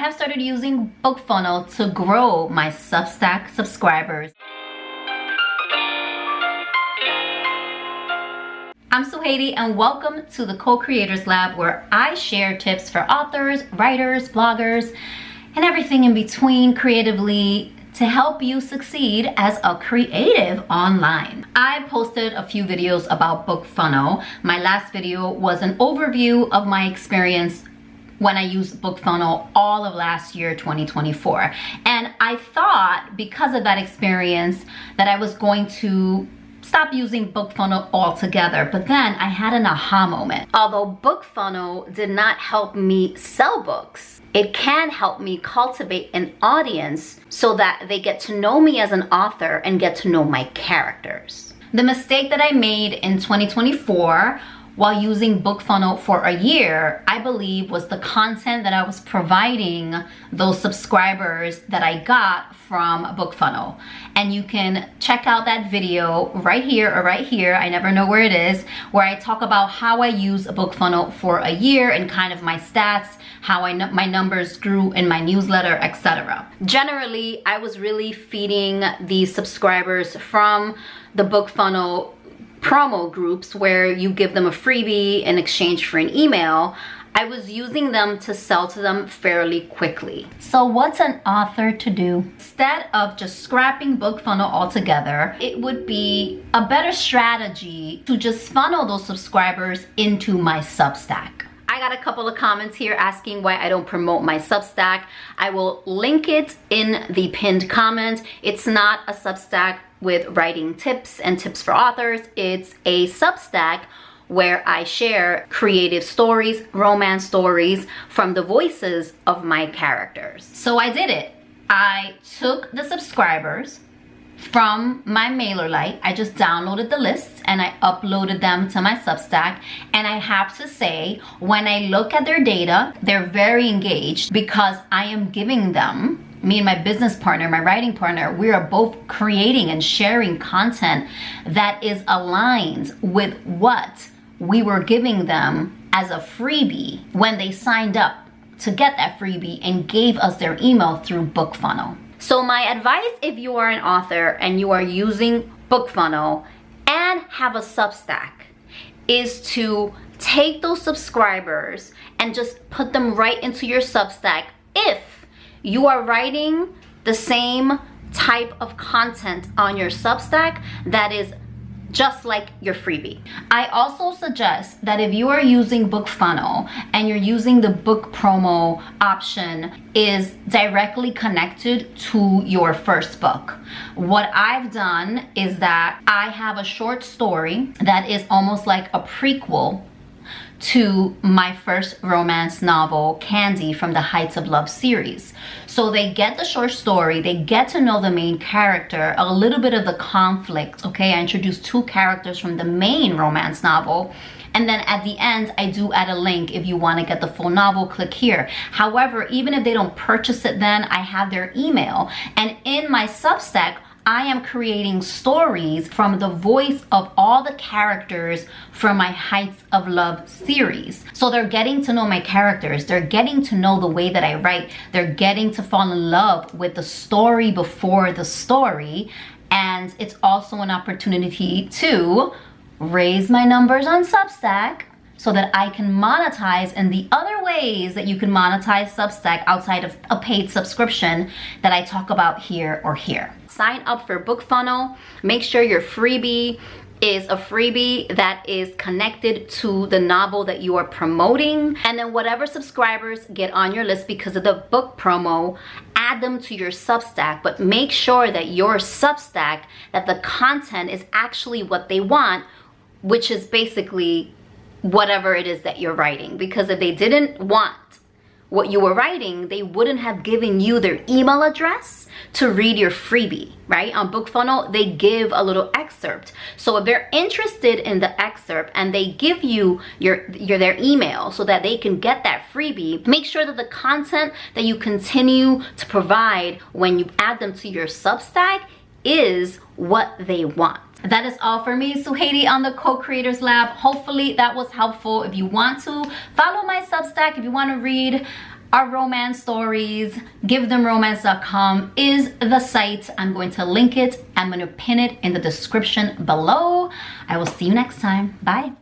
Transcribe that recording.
have started using BookFunnel to grow my Substack subscribers. I'm Suhaili and welcome to the Co-Creators Lab, where I share tips for authors, writers, bloggers, and everything in between creatively to help you succeed as a creative online. I posted a few videos about BookFunnel. My last video was an overview of my experience when I used BookFunnel all of last year, 2024. And I thought because of that experience that I was going to stop using BookFunnel altogether, but then I had an aha moment. Although BookFunnel did not help me sell books, it can help me cultivate an audience so that they get to know me as an author and get to know my characters. The mistake that I made in 2024 while using BookFunnel for a year, I believe, was the content that I was providing those subscribers that I got from BookFunnel. And you can check out that video right here or right here, I never know where it is, where I talk about how I use BookFunnel for a year and kind of my stats, how my numbers grew in my newsletter, etc. Generally, I was really feeding these subscribers from the BookFunnel promo groups where you give them a freebie in exchange for an email. I was using them to sell to them fairly quickly. So what's an author to do? Instead of just scrapping BookFunnel altogether, it would be a better strategy to just funnel those subscribers into my Substack. I got a couple of comments here asking why I don't promote my Substack. I will link it in the pinned comment. It's not a Substack with writing tips and tips for authors. It's a Substack where I share creative stories, romance stories from the voices of my characters. So I did it. I took the subscribers from my MailerLite. I just downloaded the lists and I uploaded them to my Substack. And I have to say, when I look at their data, they're very engaged because I am giving them, me and my business partner, my writing partner, we are both creating and sharing content that is aligned with what we were giving them as a freebie when they signed up to get that freebie and gave us their email through BookFunnel. So my advice, if you are an author and you are using BookFunnel and have a Substack, is to take those subscribers and just put them right into your Substack if you are writing the same type of content on your Substack that is just like your freebie. I also suggest that if you are using BookFunnel and you're using the book promo option is directly connected to your first book. What I've done is that I have a short story that is almost like a prequel to my first romance novel, Candy, from the Heights of Love series. So they get the short story, they get to know the main character, a little bit of the conflict, okay? I introduced two characters from the main romance novel. And then at the end, I do add a link. If you want to get the full novel, click here. However, even if they don't purchase it then, I have their email. And in my Substack, I am creating stories from the voice of all the characters from my Heights of Love series. So they're getting to know my characters. They're getting to know the way that I write. They're getting to fall in love with the story before the story. And it's also an opportunity to raise my numbers on Substack so that I can monetize in the other ways that you can monetize Substack outside of a paid subscription that I talk about here or here. Sign up for BookFunnel. Make sure your freebie is a freebie that is connected to the novel that you are promoting. And then whatever subscribers get on your list because of the book promo, add them to your Substack, but make sure that your Substack, that the content is actually what they want, which is basically whatever it is that you're writing. Because if they didn't want what you were writing, they wouldn't have given you their email address to read your freebie, right? On BookFunnel, they give a little excerpt. So if they're interested in the excerpt and they give you their email so that they can get that freebie, make sure that the content that you continue to provide when you add them to your Substack is what they want. That is all for me, Suhaili on the Co-Creators Lab. Hopefully that was helpful. If you want to follow my Substack, if you want to read our romance stories. GiveThemRomance.com is the site. I'm going to link it. I'm going to pin it in the description below. I will see you next time. Bye.